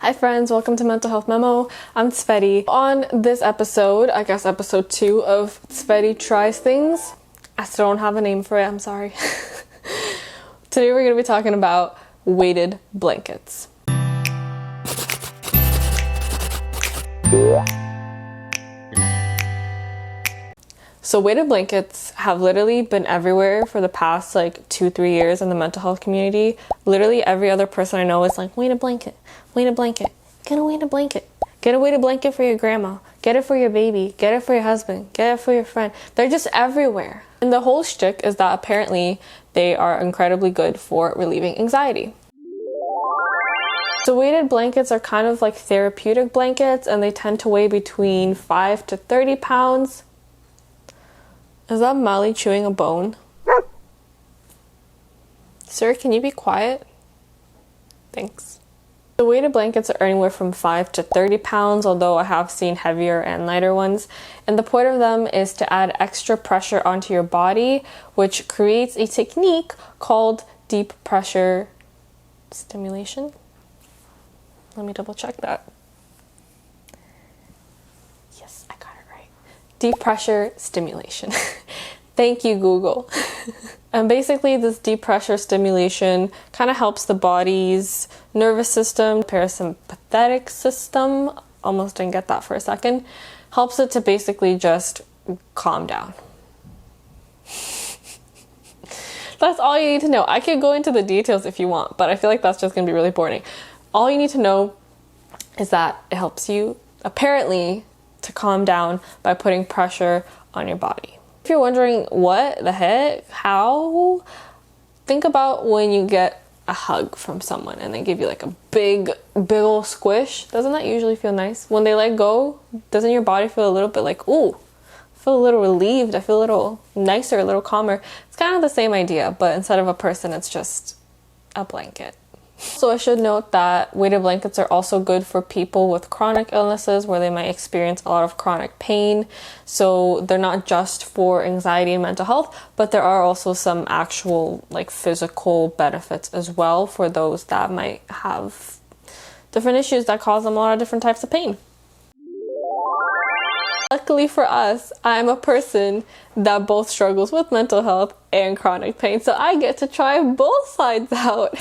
Hi friends, welcome to Mental Health Memo. I'm Sveti. On this episode, I guess episode 2 of Sveti Tries Things, I still don't have a name for it, I'm sorry. Today we're going to be talking about weighted blankets. So weighted blankets have literally been everywhere for the past 2-3 years in the mental health community. Literally every other person I know is like, weighted blanket, weighted blanket, get a weighted blanket. Get a weighted blanket for your grandma, get it for your baby, get it for your husband, get it for your friend. They're just everywhere. And the whole shtick is that apparently they are incredibly good for relieving anxiety. So weighted blankets are kind of like therapeutic blankets, and they tend to weigh between 5 to 30 pounds. Is that Molly chewing a bone? Sir, can you be quiet? Thanks. The weighted blankets are anywhere from 5 to 30 pounds, although I have seen heavier and lighter ones. And the point of them is to add extra pressure onto your body, which creates a technique called deep pressure stimulation. Let me double check that. Yes, I got it right. Deep pressure stimulation. Thank you, Google. And basically this deep pressure stimulation kind of helps the body's nervous system, parasympathetic system, almost didn't get that for a second, helps it to basically just calm down. That's all you need to know. I could go into the details if you want, but I feel like that's just going to be really boring. All you need to know is that it helps you, apparently, to calm down by putting pressure on your body. If you're wondering what the heck, how, think about when you get a hug from someone and they give you like a big ol' squish. Doesn't that usually feel nice? When they let go, doesn't your body feel a little bit like, ooh, I feel a little relieved, I feel a little nicer, a little calmer. It's kind of the same idea, but instead of a person, it's just a blanket. So I should note that weighted blankets are also good for people with chronic illnesses where they might experience a lot of chronic pain. So they're not just for anxiety and mental health, but there are also some actual physical benefits as well for those that might have different issues that cause them a lot of different types of pain. Luckily for us, I'm a person that both struggles with mental health and chronic pain, so I get to try both sides out.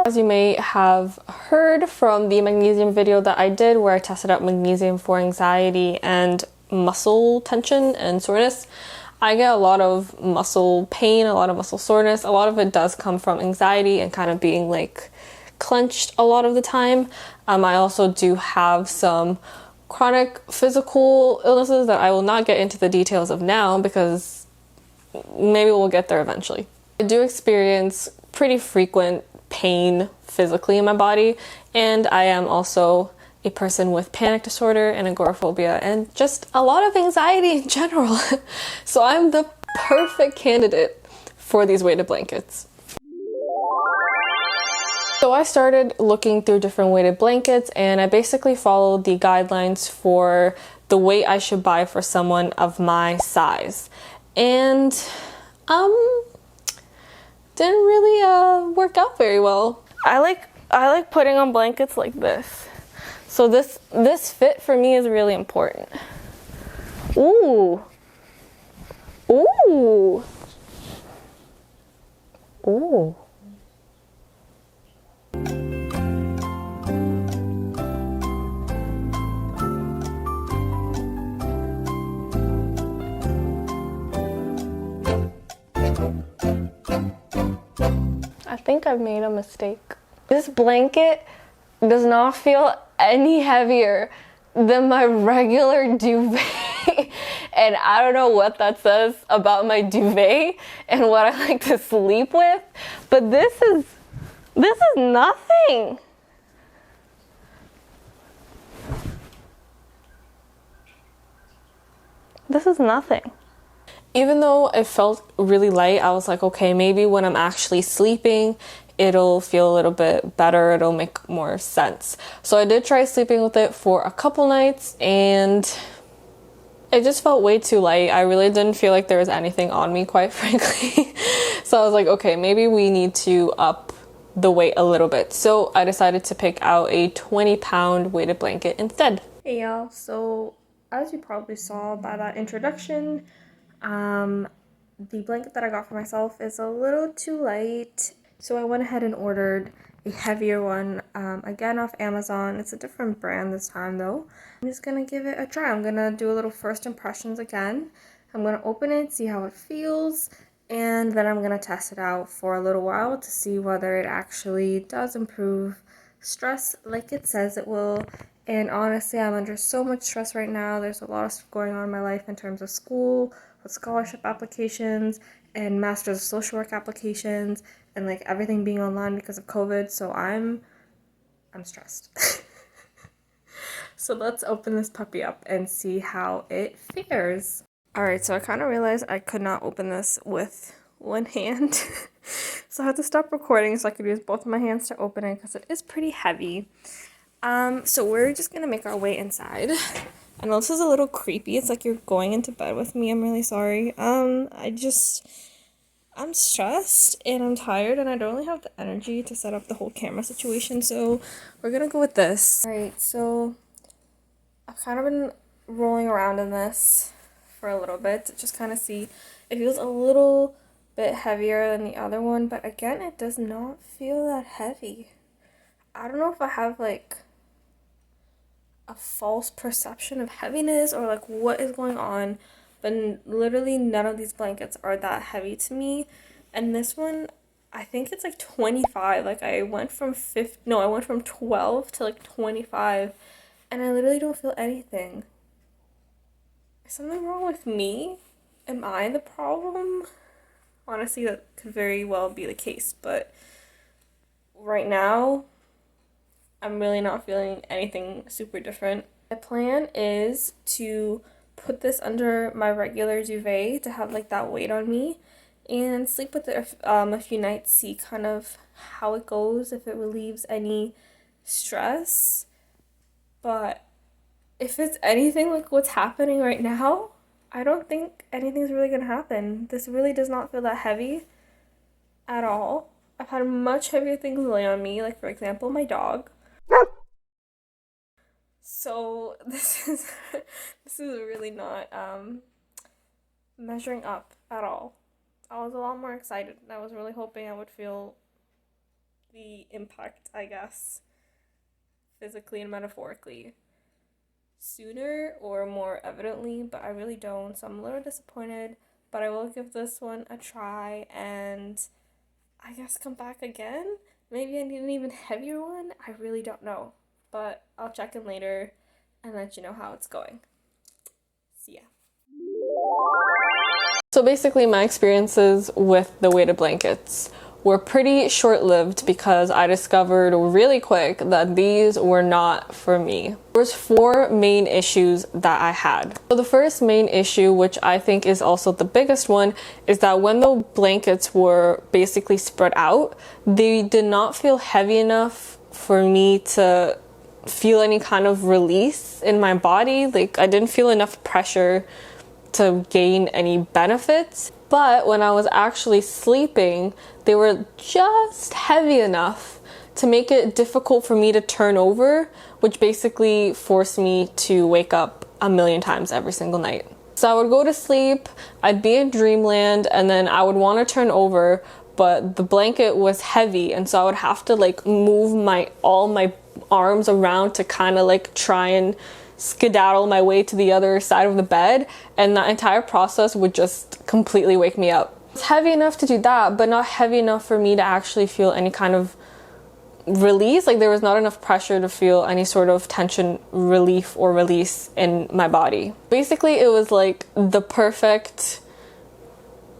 As you may have heard from the magnesium video that I did where I tested out magnesium for anxiety and muscle tension and soreness, I get a lot of muscle pain, a lot of muscle soreness. A lot of it does come from anxiety and kind of being clenched a lot of the time. I also do have some chronic physical illnesses that I will not get into the details of now because maybe we'll get there eventually. I do experience pretty frequent pain physically in my body, and I am also a person with panic disorder and agoraphobia and just a lot of anxiety in general. So I'm the perfect candidate for these weighted blankets. So I started looking through different weighted blankets, and I basically followed the guidelines for the weight I should buy for someone of my size. And didn't really work out very well. I like putting on blankets like this. So this fit for me is really important. Ooh. Ooh. Ooh. I think I've made a mistake. This blanket does not feel any heavier than my regular duvet. And I don't know what that says about my duvet and what I like to sleep with, but this is nothing. This is nothing. Even though it felt really light, I was like, okay, maybe when I'm actually sleeping, it'll feel a little bit better, it'll make more sense. So I did try sleeping with it for a couple nights, and it just felt way too light. I really didn't feel like there was anything on me, quite frankly. So I was like, okay, maybe we need to up the weight a little bit. So I decided to pick out a 20-pound weighted blanket instead. Hey y'all, so as you probably saw by that introduction, the blanket that I got for myself is a little too light. So I went ahead and ordered a heavier one, again off Amazon. It's a different brand this time though. I'm just gonna give it a try. I'm gonna do a little first impressions again. I'm gonna open it, see how it feels, and then I'm gonna test it out for a little while to see whether it actually does improve stress like it says it will. And honestly, I'm under so much stress right now. There's a lot of stuff going on in my life in terms of school, with scholarship applications, and Masters of Social Work applications, and like everything being online because of COVID. So I'm stressed. So let's open this puppy up and see how it fares. Alright, so I kind of realized I could not open this with one hand. So I had to stop recording so I could use both of my hands to open it because it is pretty heavy. So we're just gonna make our way inside. I know this is a little creepy. It's like you're going into bed with me. I'm really sorry. I'm stressed and I'm tired and I don't really have the energy to set up the whole camera situation. So we're gonna go with this. Alright, so I've kind of been rolling around in this for a little bit to just kind of see. It feels a little bit heavier than the other one, but again, it does not feel that heavy. I don't know if I have like a false perception of heaviness or like what is going on, but literally none of these blankets are that heavy to me. And this one, I think it's like 25. Like I went from 12 to like 25 and I literally don't feel anything. Is something wrong with me? Am I the problem? Honestly, that could very well be the case, but right now, I'm really not feeling anything super different. My plan is to put this under my regular duvet to have like that weight on me and sleep with it a few nights, see kind of how it goes, if it relieves any stress. But if it's anything like what's happening right now, I don't think anything's really gonna happen. This really does not feel that heavy at all. I've had much heavier things lay on me, like for example, my dog. So this is really not measuring up at all. I was a lot more excited. I was really hoping I would feel the impact, I guess, physically and metaphorically sooner or more evidently, but I really don't, so I'm a little disappointed, but I will give this one a try and I guess come back again. Maybe I need an even heavier one. I really don't know, but I'll check in later and let you know how it's going. See ya. So basically my experiences with the weighted blankets were pretty short-lived because I discovered really quick that these were not for me. There was 4 main issues that I had. So the first main issue, which I think is also the biggest one, is that when the blankets were basically spread out, they did not feel heavy enough for me to feel any kind of release in my body. Like I didn't feel enough pressure to gain any benefits. But when I was actually sleeping, they were just heavy enough to make it difficult for me to turn over, which basically forced me to wake up a million times every single night. So I would go to sleep, I'd be in dreamland, and then I would want to turn over, but the blanket was heavy, and so I would have to like move all my arms around to kind of like try and skedaddle my way to the other side of the bed, and that entire process would just completely wake me up. It's heavy enough to do that, but not heavy enough for me to actually feel any kind of release. Like there was not enough pressure to feel any sort of tension relief or release in my body. Basically, it was like the perfect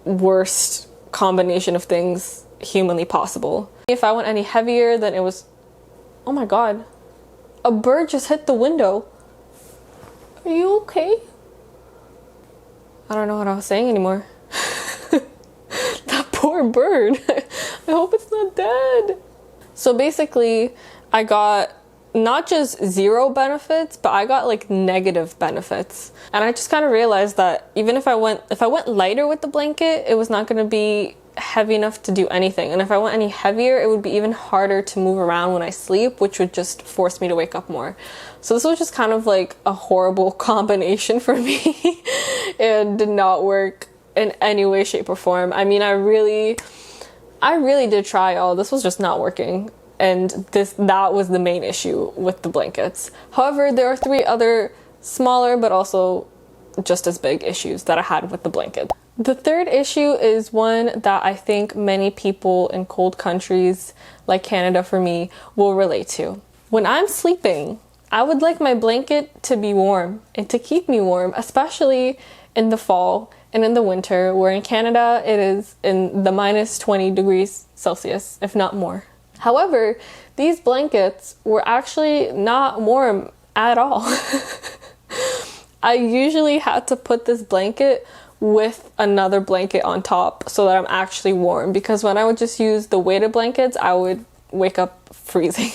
worst combination of things humanly possible. If I went any heavier, then it was, oh my god, a bird just hit the window. Are you okay? I don't know what I was saying anymore. That poor bird. I hope it's not dead. So basically, I got not just 0 benefits, but I got like negative benefits. And I just kind of realized that even if I went lighter with the blanket, it was not going to be heavy enough to do anything. And if I went any heavier, it would be even harder to move around when I sleep, which would just force me to wake up more. So this was just kind of like a horrible combination for me and did not work in any way, shape, or form. I mean, I really did try all. This was just not working. And that was the main issue with the blankets. However, there are 3 other smaller but also just as big issues that I had with the blanket. The third issue is one that I think many people in cold countries like Canada for me will relate to. When I'm sleeping, I would like my blanket to be warm and to keep me warm, especially in the fall and in the winter, where in Canada it is in the minus 20 degrees Celsius, if not more. However, these blankets were actually not warm at all. I usually had to put this blanket with another blanket on top so that I'm actually warm, because when I would just use the weighted blankets, I would wake up freezing.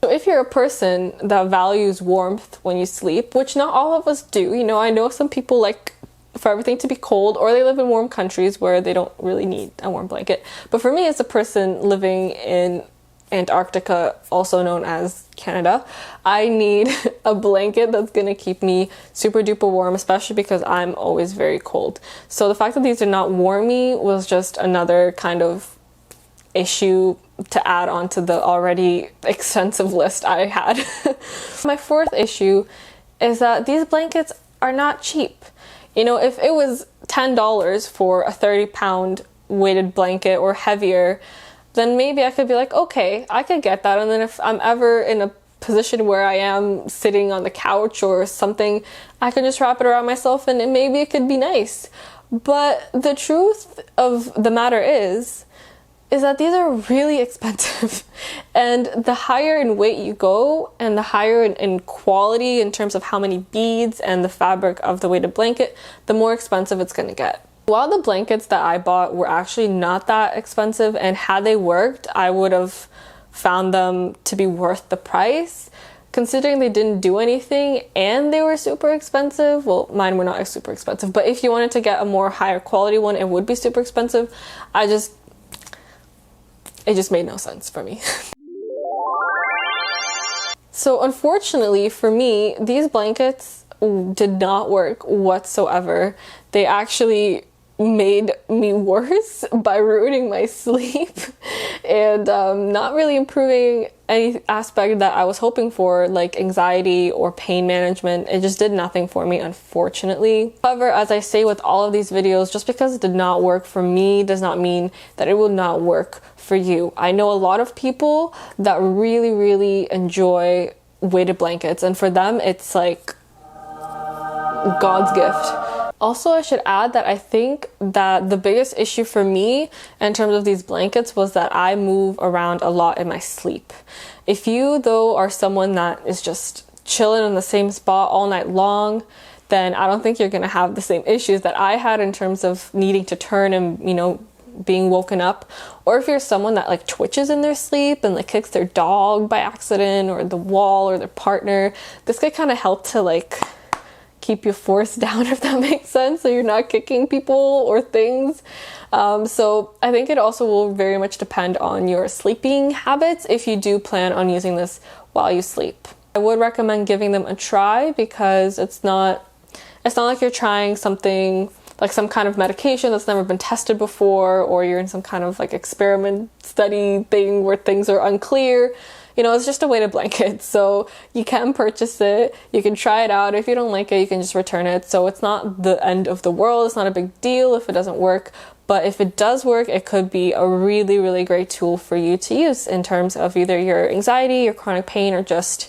So if you're a person that values warmth when you sleep, which not all of us do, you know, I know some people like for everything to be cold, or they live in warm countries where they don't really need a warm blanket. But for me, as a person living in Antarctica, also known as Canada, I need a blanket that's gonna keep me super duper warm, especially because I'm always very cold. So the fact that these did not warm me was just another kind of issue to add on to the already extensive list I had. My fourth issue is that these blankets are not cheap. You know, if it was $10 for a 30-pound weighted blanket or heavier, then maybe I could be like, okay, I could get that. And then if I'm ever in a position where I am sitting on the couch or something, I can just wrap it around myself and maybe it could be nice. But the truth of the matter is that these are really expensive. And the higher in weight you go and the higher in quality in terms of how many beads and the fabric of the weighted blanket, the more expensive it's gonna get. While the blankets that I bought were actually not that expensive, and had they worked, I would have found them to be worth the price. Considering they didn't do anything and they were super expensive, well, mine were not super expensive, but if you wanted to get a more higher quality one, it would be super expensive. It just made no sense for me. So unfortunately for me, these blankets did not work whatsoever. They actually made me worse by ruining my sleep and not really improving any aspect that I was hoping for, like anxiety or pain management. It just did nothing for me, unfortunately. However, as I say with all of these videos, just because it did not work for me does not mean that it will not work for you. I know a lot of people that really, really enjoy weighted blankets, and for them it's like God's gift. Also, I should add that I think that the biggest issue for me in terms of these blankets was that I move around a lot in my sleep. If you, though, are someone that is just chilling in the same spot all night long, then I don't think you're going to have the same issues that I had in terms of needing to turn and, you know, being woken up. Or if you're someone that like twitches in their sleep and like kicks their dog by accident or the wall or their partner, this could kind of help to like keep you forced down, if that makes sense, so you're not kicking people or things. So I think it also will very much depend on your sleeping habits if you do plan on using this while you sleep. I would recommend giving them a try, because it's not like you're trying something like some kind of medication that's never been tested before, or you're in some kind of like experiment study thing where things are unclear. You know, it's just a weighted blanket, so you can purchase it, you can try it out. If you don't like it, you can just return it. So it's not the end of the world, it's not a big deal if it doesn't work. But if it does work, it could be a really, really great tool for you to use in terms of either your anxiety, your chronic pain, or just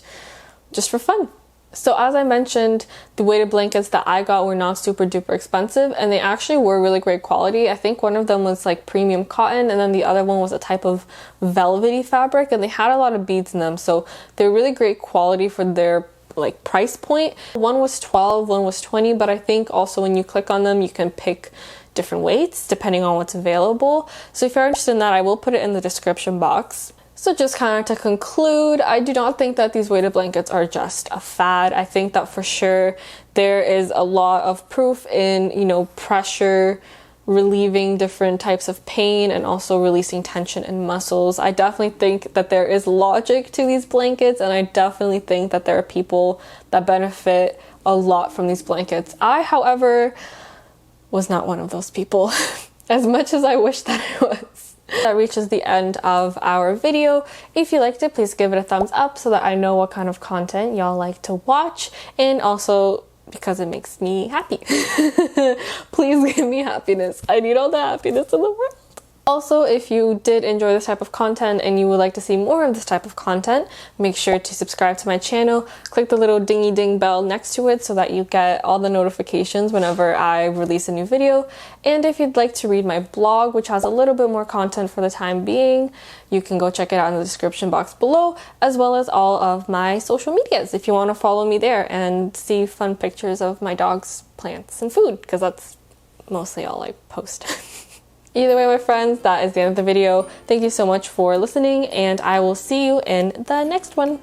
for fun. So as I mentioned, the weighted blankets that I got were not super duper expensive, and they actually were really great quality. I think one of them was like premium cotton, and then the other one was a type of velvety fabric, and they had a lot of beads in them. So they're really great quality for their like price point. One was 12, one was 20, but I think also when you click on them, you can pick different weights depending on what's available. So if you're interested in that, I will put it in the description box. So just kind of to conclude, I do not think that these weighted blankets are just a fad. I think that for sure there is a lot of proof in, you know, pressure relieving different types of pain and also releasing tension in muscles. I definitely think that there is logic to these blankets, and I definitely think that there are people that benefit a lot from these blankets. I, however, was not one of those people, as much as I wish that I was. That reaches the end of our video. If you liked it, please give it a thumbs up so that I know what kind of content y'all like to watch, and also because it makes me happy. Please give me happiness. I need all the happiness in the world. Also, if you did enjoy this type of content and you would like to see more of this type of content, make sure to subscribe to my channel. Click the little dingy ding bell next to it so that you get all the notifications whenever I release a new video. And if you'd like to read my blog, which has a little bit more content for the time being, you can go check it out in the description box below, as well as all of my social medias if you want to follow me there and see fun pictures of my dogs, plants, and food, because that's mostly all I post. Either way, my friends, that is the end of the video. Thank you so much for listening, and I will see you in the next one.